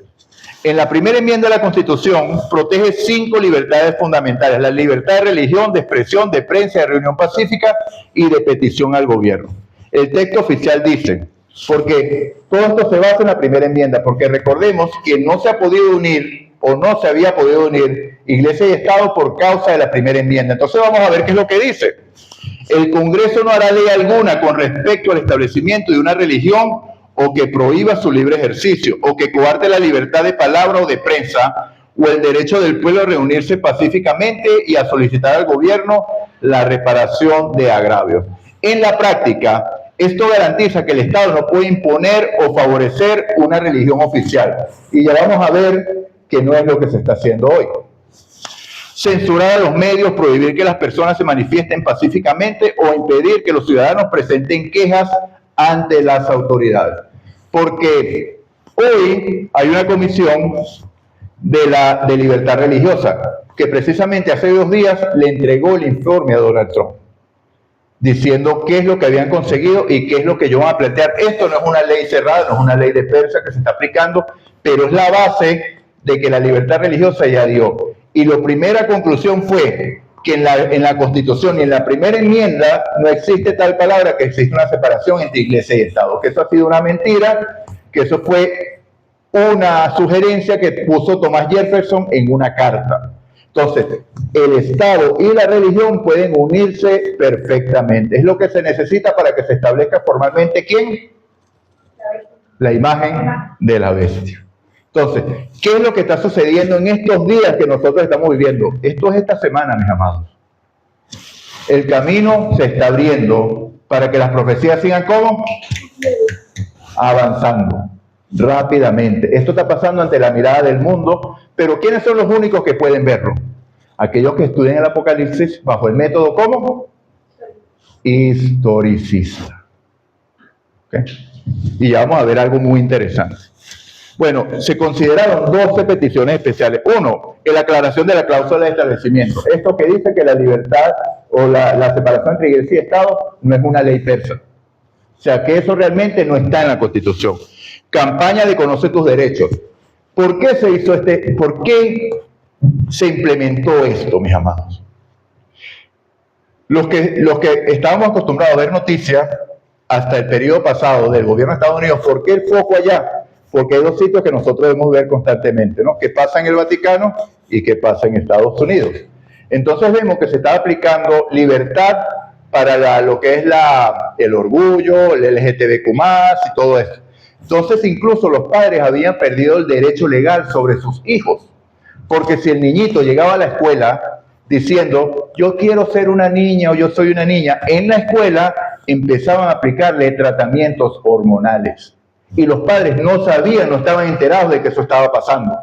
en la primera enmienda de la Constitución protege 5 libertades fundamentales: la libertad de religión, de expresión, de prensa, de reunión pacífica y de petición al gobierno. El texto oficial dice, porque todo esto se basa en la primera enmienda, porque recordemos que no se ha podido unir o no se había podido unir Iglesia y Estado por causa de la primera enmienda. Entonces vamos a ver qué es lo que dice. El Congreso no hará ley alguna con respecto al establecimiento de una religión o que prohíba su libre ejercicio, o que coarte la libertad de palabra o de prensa, o el derecho del pueblo a reunirse pacíficamente y a solicitar al gobierno la reparación de agravios. En la práctica, esto garantiza que el Estado no puede imponer o favorecer una religión oficial. Y ya vamos a ver que no es lo que se está haciendo hoy. Censurar a los medios, prohibir que las personas se manifiesten pacíficamente o impedir que los ciudadanos presenten quejas ante las autoridades. Porque hoy hay una comisión de libertad religiosa que precisamente hace 2 días le entregó el informe a Donald Trump, diciendo qué es lo que habían conseguido y qué es lo que ellos van a plantear. Esto no es una ley cerrada, no es una ley de persa que se está aplicando, pero es la base de que la libertad religiosa ya dio. Y la primera conclusión fue que en la Constitución y en la primera enmienda no existe tal palabra, que existe una separación entre Iglesia y Estado, que eso ha sido una mentira, que eso fue una sugerencia que puso Thomas Jefferson en una carta. Entonces, el Estado y la religión pueden unirse perfectamente. Es lo que se necesita para que se establezca formalmente ¿quién? La imagen de la bestia. Entonces, ¿qué es lo que está sucediendo en estos días que nosotros estamos viviendo? Esto es esta semana, mis amados. El camino se está abriendo para que las profecías sigan ¿cómo? Avanzando rápidamente. Esto está pasando ante la mirada del mundo, pero ¿quiénes son los únicos que pueden verlo? Aquellos que estudian el Apocalipsis bajo el método ¿cómo? Historicista. ¿Okay? Y ya vamos a ver algo muy interesante. Bueno, se consideraron 12 peticiones especiales. Uno, la aclaración de la cláusula de establecimiento. Esto que dice que la libertad o la separación entre iglesia y Estado no es una ley persa. O sea, que eso realmente no está en la Constitución. Campaña de conoce tus derechos. ¿Por qué se hizo por qué se implementó esto, mis amados? Los que estábamos acostumbrados a ver noticias hasta el periodo pasado del gobierno de Estados Unidos, ¿por qué el foco allá? Porque hay 2 sitios que nosotros debemos ver constantemente, ¿no? ¿Qué pasa en el Vaticano y qué pasa en Estados Unidos? Entonces vemos que se está aplicando libertad para lo que es el orgullo, el LGTBQ+, y todo eso. Entonces incluso los padres habían perdido el derecho legal sobre sus hijos, porque si el niñito llegaba a la escuela diciendo, yo quiero ser una niña o yo soy una niña, en la escuela empezaban a aplicarle tratamientos hormonales. Y los padres no sabían, no estaban enterados de que eso estaba pasando.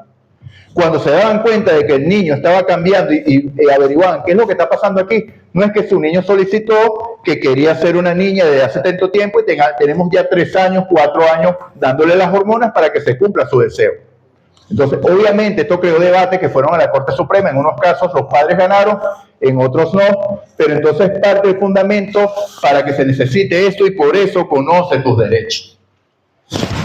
Cuando se daban cuenta de que el niño estaba cambiando y averiguaban qué es lo que está pasando aquí, no es que su niño solicitó que quería ser una niña desde hace tanto tiempo y tenemos ya 3 años, 4 años dándole las hormonas para que se cumpla su deseo. Entonces, obviamente, esto creó debate que fueron a la Corte Suprema. En unos casos los padres ganaron, en otros no, pero entonces parte del fundamento para que se necesite esto y por eso conoce tus derechos.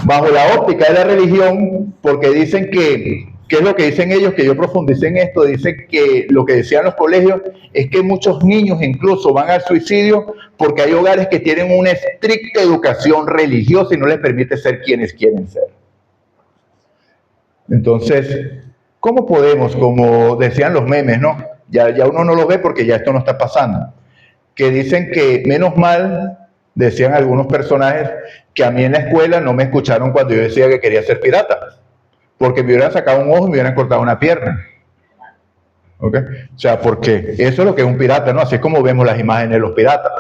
Bajo la óptica de la religión, porque dicen ¿qué es lo que dicen ellos? Que yo profundicé en esto, dicen que lo que decían los colegios es que muchos niños incluso van al suicidio porque hay hogares que tienen una estricta educación religiosa y no les permite ser quienes quieren ser. Entonces, ¿cómo podemos, como decían los memes, ¿no? Ya uno no los ve porque ya esto no está pasando, que dicen que menos mal, decían algunos personajes, que a mí en la escuela no me escucharon cuando yo decía que quería ser pirata, porque me hubieran sacado un ojo y me hubieran cortado una pierna. ¿Ok? O sea, porque eso es lo que es un pirata, ¿no? Así es como vemos las imágenes de los piratas.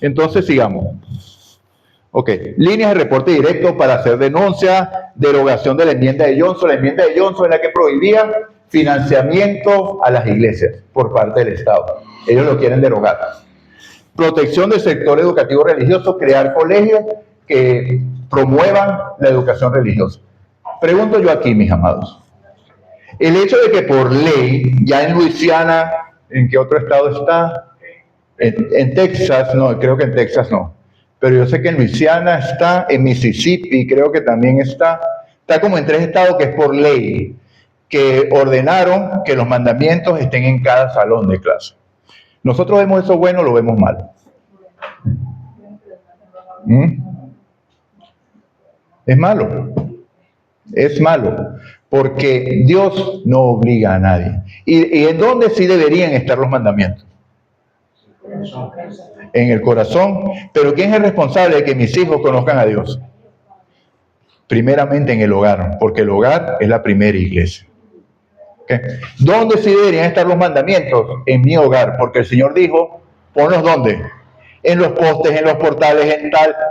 Entonces, sigamos. Ok, líneas de reporte directo para hacer denuncia, derogación de la enmienda de Johnson. La enmienda de Johnson es la que prohibía financiamiento a las iglesias por parte del Estado. Ellos lo quieren derogar. Protección del sector educativo religioso, crear colegios que promuevan la educación religiosa. Pregunto yo aquí, mis amados, el hecho de que por ley, ya en Luisiana, ¿en qué otro estado está? En Texas, no, creo que en Texas no, pero yo sé que en Luisiana está, en Mississippi creo que también está como en 3 estados que es por ley, que ordenaron que los mandamientos estén en cada salón de clase. ¿Nosotros vemos eso bueno o lo vemos mal? Es malo. Es malo, porque Dios no obliga a nadie. ¿Y en dónde sí deberían estar los mandamientos? En el corazón. Pero ¿quién es el responsable de que mis hijos conozcan a Dios? Primeramente en el hogar, porque el hogar es la primera iglesia. ¿Okay? ¿Dónde sí deberían estar los mandamientos? En mi hogar, porque el Señor dijo, ponlos ¿dónde? En los postes, en los portales,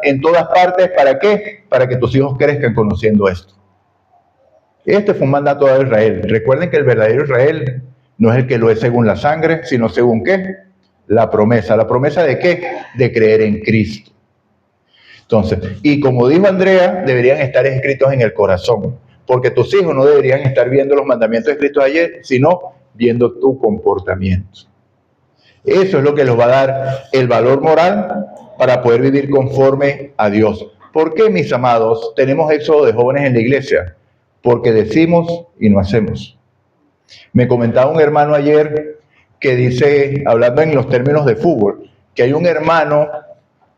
en todas partes. ¿Para qué? Para que tus hijos crezcan conociendo esto. Este fue un mandato de Israel. Recuerden que el verdadero Israel no es el que lo es según la sangre, sino según ¿qué? La promesa. ¿La promesa de qué? De creer en Cristo. Entonces, y como dijo Andrea, deberían estar escritos en el corazón, porque tus hijos no deberían estar viendo los mandamientos escritos ayer, sino viendo tu comportamiento. Eso es lo que les va a dar el valor moral para poder vivir conforme a Dios. ¿Por qué, mis amados, tenemos éxodo de jóvenes en la iglesia? Porque decimos y no hacemos. Me comentaba un hermano ayer que dice, hablando en los términos de fútbol, que hay un hermano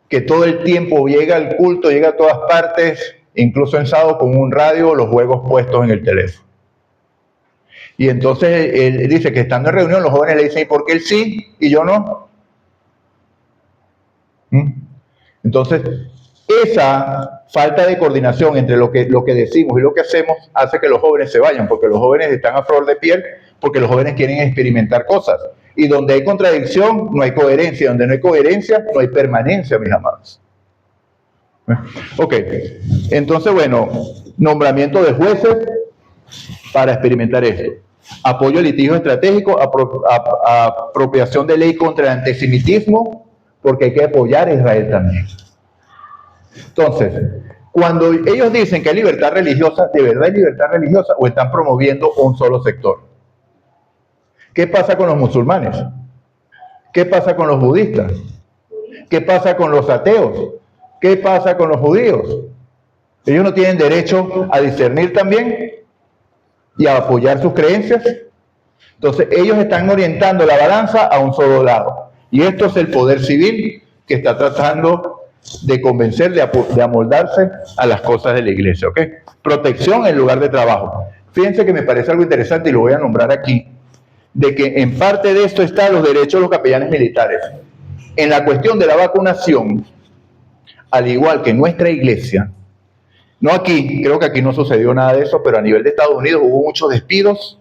que todo el tiempo llega al culto, llega a todas partes, incluso en sábado con un radio o los juegos puestos en el teléfono. Y entonces él dice que estando en reunión los jóvenes le dicen, ¿y por qué él sí y yo no? Entonces, esa falta de coordinación entre lo que decimos y lo que hacemos hace que los jóvenes se vayan, porque los jóvenes están a flor de piel, porque los jóvenes quieren experimentar cosas. Y donde hay contradicción, no hay coherencia. Donde no hay coherencia, no hay permanencia, mis amados. Ok, entonces, bueno, nombramiento de jueces para experimentar esto. Apoyo al litigio estratégico, apropiación de ley contra el antisemitismo, porque hay que apoyar a Israel también. Entonces, cuando ellos dicen que hay libertad religiosa, ¿de verdad hay libertad religiosa o están promoviendo un solo sector? ¿Qué pasa con los musulmanes? ¿Qué pasa con los budistas? ¿Qué pasa con los ateos? ¿Qué pasa con los judíos? ¿Ellos no tienen derecho a discernir también y a apoyar sus creencias? Entonces, ellos están orientando la balanza a un solo lado. Y esto es el poder civil que está tratando de convencer, de amoldarse a las cosas de la iglesia. ¿Ok? Protección en lugar de trabajo. Fíjense que me parece algo interesante y lo voy a nombrar aquí, de que en parte de esto están los derechos de los capellanes militares. En la cuestión de la vacunación, al igual que en nuestra iglesia, no aquí, creo que aquí no sucedió nada de eso, pero a nivel de Estados Unidos hubo muchos despidos,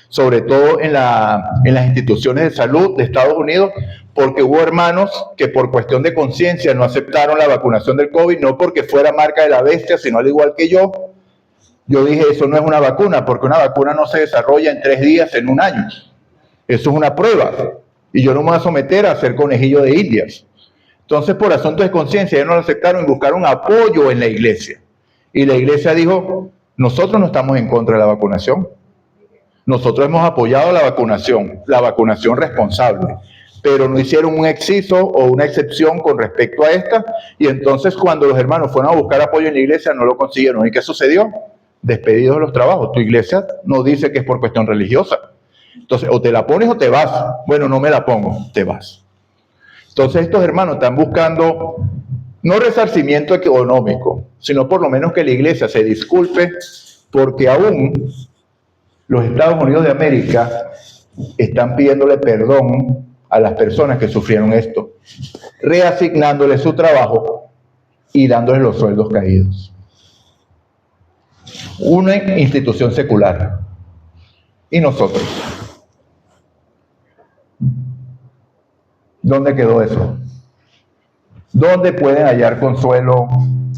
sobre todo en las instituciones de salud de Estados Unidos, porque hubo hermanos que por cuestión de conciencia no aceptaron la vacunación del COVID, no porque fuera marca de la bestia, sino al igual que yo. Yo dije, eso no es una vacuna, porque una vacuna no se desarrolla en 3 días, en 1 año. Eso es una prueba. Y yo no me voy a someter a ser conejillo de indias. Entonces, por asuntos de conciencia, ellos no lo aceptaron y buscaron apoyo en la iglesia. Y la iglesia dijo, nosotros no estamos en contra de la vacunación. Nosotros hemos apoyado la vacunación responsable. Pero no hicieron un exciso o una excepción con respecto a esta. Y entonces, cuando los hermanos fueron a buscar apoyo en la iglesia, no lo consiguieron. ¿Y qué sucedió? Despedidos de los trabajos. Tu iglesia no dice que es por cuestión religiosa. Entonces, o te la pones o te vas. Bueno, no me la pongo, te vas. Entonces, estos hermanos están buscando no resarcimiento económico, sino por lo menos que la iglesia se disculpe, porque aún los Estados Unidos de América están pidiéndole perdón a las personas que sufrieron esto, reasignándole su trabajo y dándoles los sueldos caídos. Una institución secular. ¿Y nosotros? ¿Dónde quedó eso? ¿Dónde pueden hallar consuelo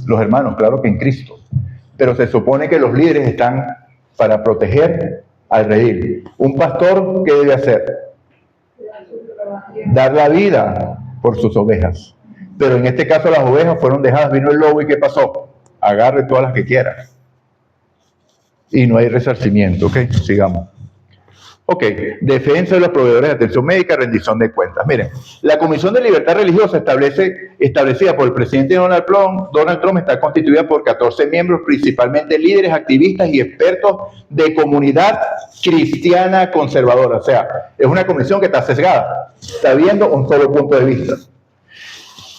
los hermanos? Claro que en Cristo. Pero se supone que los líderes están para proteger al redil. Un pastor, ¿qué debe hacer? Dar la vida por sus ovejas. Pero en este caso las ovejas fueron dejadas, vino el lobo y ¿qué pasó? Agarre todas las que quiera. Y no hay resarcimiento, ¿ok? Sigamos. Ok, defensa de los proveedores de atención médica, rendición de cuentas. Miren, la Comisión de Libertad Religiosa establecida por el presidente Donald Trump está constituida por 14 miembros, principalmente líderes, activistas y expertos de comunidad cristiana conservadora. O sea, es una comisión que está sesgada, está viendo un solo punto de vista.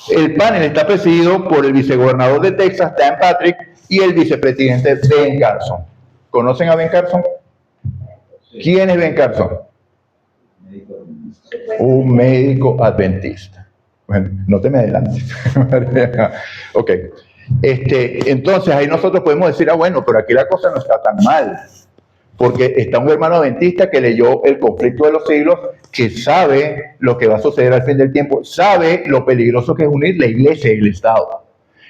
El panel está presidido por el vicegobernador de Texas, Dan Patrick, y el vicepresidente Ben Carson. ¿Conocen a Ben Carson? ¿Quién es Ben Carson? Un médico adventista. Bueno, no te me adelantes. Ok. Entonces ahí nosotros podemos decir, bueno, pero aquí la cosa no está tan mal. Porque está un hermano adventista que leyó El conflicto de los siglos, que sabe lo que va a suceder al fin del tiempo, sabe lo peligroso que es unir la iglesia y el Estado.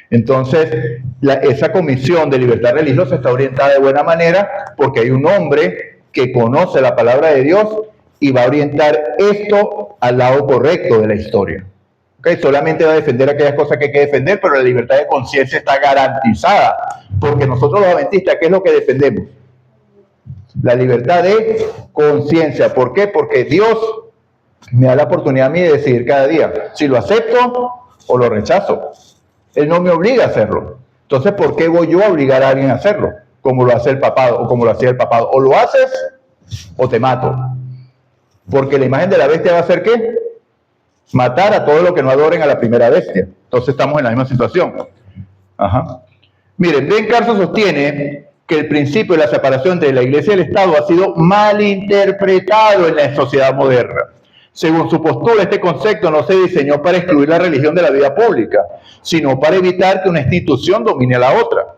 Entonces, esa comisión de libertad religiosa está orientada de buena manera porque hay un hombre que conoce la palabra de Dios y va a orientar esto al lado correcto de la historia. ¿Okay? Solamente va a defender aquellas cosas que hay que defender, pero la libertad de conciencia está garantizada. Porque nosotros los adventistas, ¿qué es lo que defendemos? La libertad de conciencia. ¿Por qué? Porque Dios me da la oportunidad a mí de decidir cada día si lo acepto o lo rechazo. Él no me obliga a hacerlo. Entonces, ¿por qué voy yo a obligar a alguien a hacerlo? Como lo hace el papado o como lo hacía el papado. O lo haces o te mato. Porque la imagen de la bestia va a ser ¿qué? Matar a todo lo que no adoren a la primera bestia. Entonces estamos en la misma situación. Ajá. Miren, Ben Carson sostiene que el principio de la separación entre la iglesia y el Estado ha sido malinterpretado en la sociedad moderna. Según su postura, este concepto no se diseñó para excluir la religión de la vida pública, sino para evitar que una institución domine a la otra.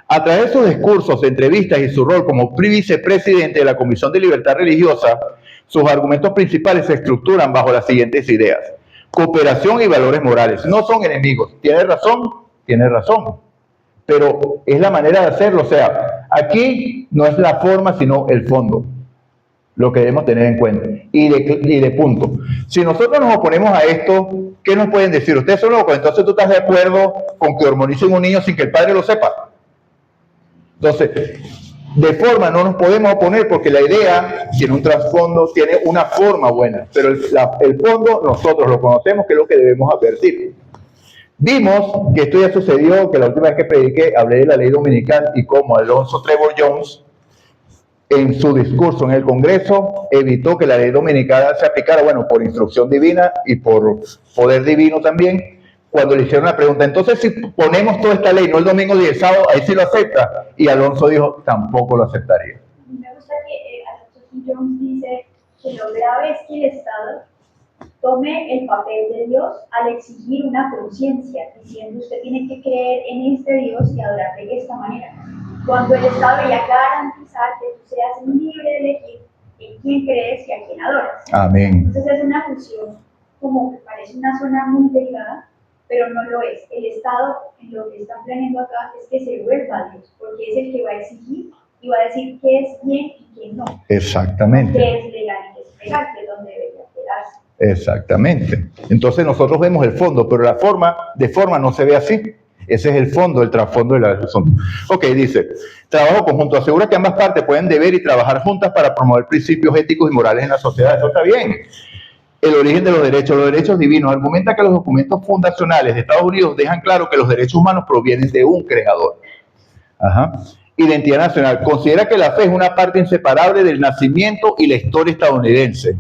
A través de sus discursos, entrevistas y su rol como vicepresidente de la Comisión de Libertad Religiosa, sus argumentos principales se estructuran bajo las siguientes ideas. Cooperación y valores morales. No son enemigos. ¿Tiene razón? Tiene razón. Pero es la manera de hacerlo. O sea, aquí no es la forma, sino el fondo. Lo que debemos tener en cuenta. Y de punto. Si nosotros nos oponemos a esto, ¿qué nos pueden decir? Ustedes son locos. Entonces tú estás de acuerdo con que hormonicen un niño sin que el padre lo sepa. Entonces, de forma no nos podemos oponer porque la idea tiene un trasfondo, tiene una forma buena. Pero el fondo nosotros lo conocemos, que es lo que debemos advertir. Vimos que esto ya sucedió, que la última vez que prediqué hablé de la ley dominical y cómo Alonzo Trevor Jones, en su discurso en el Congreso, evitó que la ley dominical se aplicara, bueno, por instrucción divina y por poder divino también, cuando le hicieron la pregunta, entonces si ponemos toda esta ley, no el domingo y el sábado, ahí sí lo acepta, y Alonso dijo, tampoco lo aceptaría. Me gusta que Alonso Jones dice que lo grave es que el Estado tome el papel de Dios al exigir una conciencia, diciendo usted tiene que creer en este Dios y adorarle de esta manera. Cuando el Estado debería garantizar que tú seas libre de elegir en quién crees y a quién adoras. Amén. Entonces es una función como que parece una zona muy delgada, pero no lo es. El Estado, en lo que están planeando acá, es que se vuelva Dios, porque es el que va a exigir y va a decir qué es bien y qué no. Exactamente. Qué es legal y qué es ilegal, que es donde debería quedarse. Exactamente. Entonces nosotros vemos el fondo, pero de forma no se ve así. Ese es el fondo, el trasfondo del asunto. Ok, dice, trabajo conjunto asegura que ambas partes pueden deber y trabajar juntas para promover principios éticos y morales en la sociedad. Eso está bien. El origen de los derechos divinos. Argumenta que los documentos fundacionales de Estados Unidos dejan claro que los derechos humanos provienen de un creador. Ajá. Identidad nacional. Considera que la fe es una parte inseparable del nacimiento y la historia estadounidense.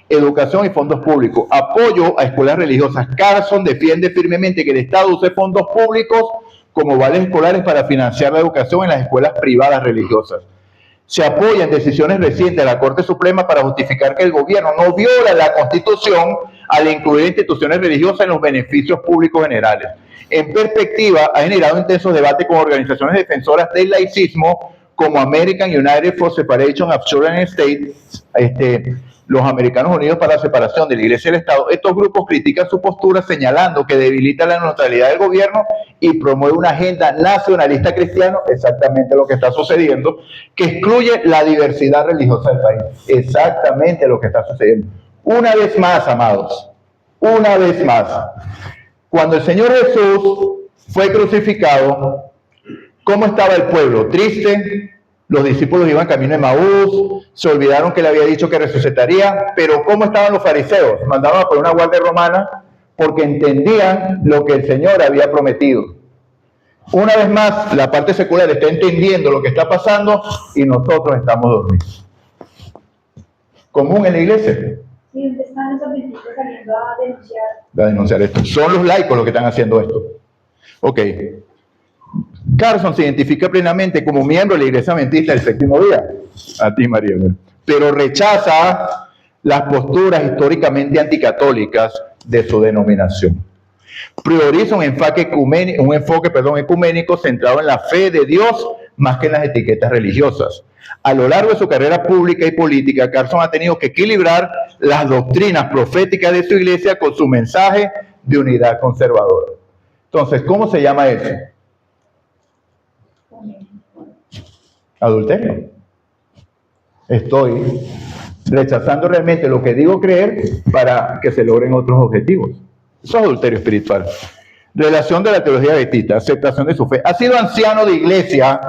Educación y fondos públicos. Apoyo a escuelas religiosas. Carson defiende firmemente que el Estado use fondos públicos como vales escolares para financiar la educación en las escuelas privadas religiosas. Se apoyan decisiones recientes de la Corte Suprema para justificar que el gobierno no viola la Constitución al incluir instituciones religiosas en los beneficios públicos generales. En perspectiva, ha generado intensos debates con organizaciones defensoras del laicismo como American United for Separation of Church and State, los Americanos Unidos para la Separación de la Iglesia y el Estado. Estos grupos critican su postura señalando que debilita la neutralidad del gobierno y promueve una agenda nacionalista cristiana, exactamente lo que está sucediendo, que excluye la diversidad religiosa del país. Exactamente lo que está sucediendo. Una vez más, amados, una vez más, cuando el Señor Jesús fue crucificado, ¿cómo estaba el pueblo? Triste. Los discípulos iban camino de Maús, se olvidaron que le había dicho que resucitaría, pero ¿cómo estaban los fariseos? Mandaron a poner una guardia romana porque entendían lo que el Señor había prometido. Una vez más, la parte secular está entendiendo lo que está pasando y nosotros estamos dormidos. ¿Común en la iglesia? Sí, ¿dónde están los adventistas saliendo a denunciar? A denunciar esto. Son los laicos los que están haciendo esto. Ok. Carson se identifica plenamente como miembro de la Iglesia Adventista del Séptimo Día, a ti María, pero rechaza las posturas históricamente anticatólicas de su denominación. Prioriza un enfoque ecuménico centrado en la fe de Dios más que en las etiquetas religiosas. A lo largo de su carrera pública y política, Carson ha tenido que equilibrar las doctrinas proféticas de su iglesia con su mensaje de unidad conservadora. Entonces, ¿cómo se llama eso? Adulterio. Estoy rechazando realmente lo que digo creer para que se logren otros objetivos. Eso es adulterio espiritual. Relación de la teología adventista, aceptación de su fe. Ha sido anciano de iglesia,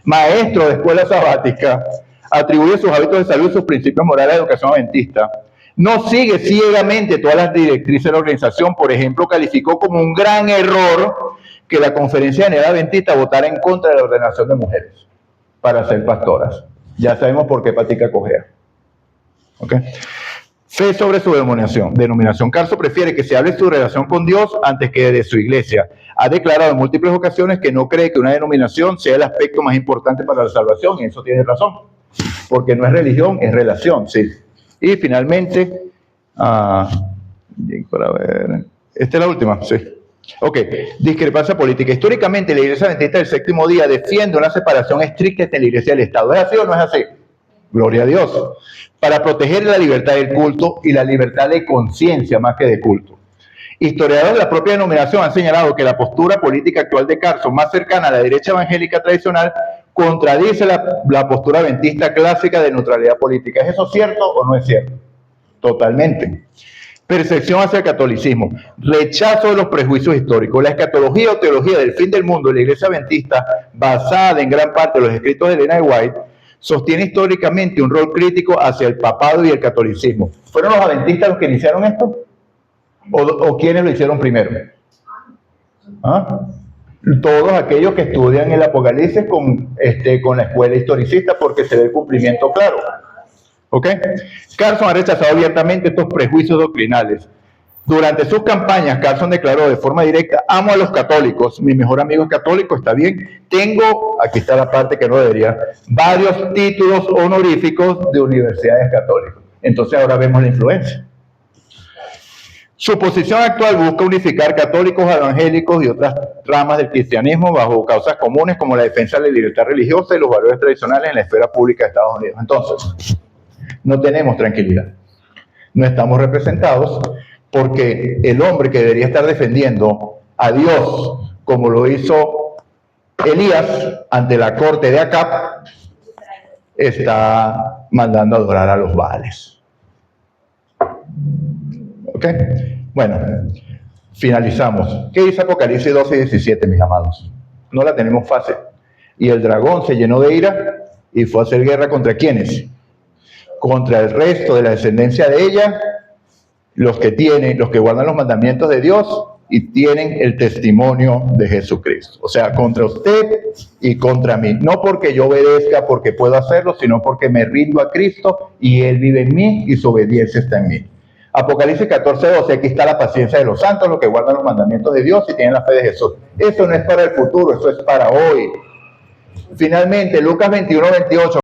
maestro de escuela sabática, atribuye sus hábitos de salud y sus principios morales a la educación adventista. No sigue ciegamente todas las directrices de la organización. Por ejemplo, calificó como un gran error que la Conferencia General Adventista votara en contra de la ordenación de mujeres para ser pastoras. Ya sabemos por qué patica cojea. ¿Okay? Fe sobre su denominación. Carson prefiere que se hable de su relación con Dios antes que de su iglesia. Ha declarado en múltiples ocasiones que no cree que una denominación sea el aspecto más importante para la salvación, y eso tiene razón, porque no es religión, es relación, sí. Y finalmente, para ver, esta es la última, sí. Ok, discrepancia política. Históricamente, la Iglesia Adventista del Séptimo Día defiende una separación estricta entre la Iglesia y el Estado. ¿Es así o no es así? Gloria a Dios. Para proteger la libertad del culto y la libertad de conciencia más que de culto. Historiadores de la propia denominación han señalado que la postura política actual de Carson, más cercana a la derecha evangélica tradicional, contradice la postura adventista clásica de neutralidad política. ¿Es eso cierto o no es cierto? Totalmente. Percepción hacia el catolicismo, rechazo de los prejuicios históricos. La escatología o teología del fin del mundo de la Iglesia Adventista, basada en gran parte en los escritos de Elena White, sostiene históricamente un rol crítico hacia el papado y el catolicismo. ¿Fueron los adventistas los que iniciaron esto? ¿O quiénes lo hicieron primero? ¿Ah? Todos aquellos que estudian el Apocalipsis con la escuela historicista, porque se ve el cumplimiento claro. ¿Ok? Carson ha rechazado abiertamente estos prejuicios doctrinales. Durante sus campañas, Carson declaró de forma directa: amo a los católicos, mi mejor amigo es católico, está bien. Tengo, aquí está la parte que no debería, varios títulos honoríficos de universidades católicas. Entonces ahora vemos la influencia. Su posición actual busca unificar católicos, evangélicos y otras ramas del cristianismo bajo causas comunes como la defensa de la libertad religiosa y los valores tradicionales en la esfera pública de Estados Unidos. Entonces, no tenemos tranquilidad. No estamos representados porque el hombre que debería estar defendiendo a Dios, como lo hizo Elías ante la corte de Acab, está mandando a adorar a los Baales. ¿Ok? Bueno, finalizamos. ¿Qué dice Apocalipsis 12 y 17, mis amados? No la tenemos fácil. Y el dragón se llenó de ira y fue a hacer guerra ¿contra quiénes? Contra el resto de la descendencia de ella, los que guardan los mandamientos de Dios y tienen el testimonio de Jesucristo. O sea, contra usted y contra mí. No porque yo obedezca, porque puedo hacerlo, sino porque me rindo a Cristo y Él vive en mí y su obediencia está en mí. Apocalipsis 14:12, aquí está la paciencia de los santos, los que guardan los mandamientos de Dios y tienen la fe de Jesús. Eso no es para el futuro, eso es para hoy. Finalmente, Lucas 21:28.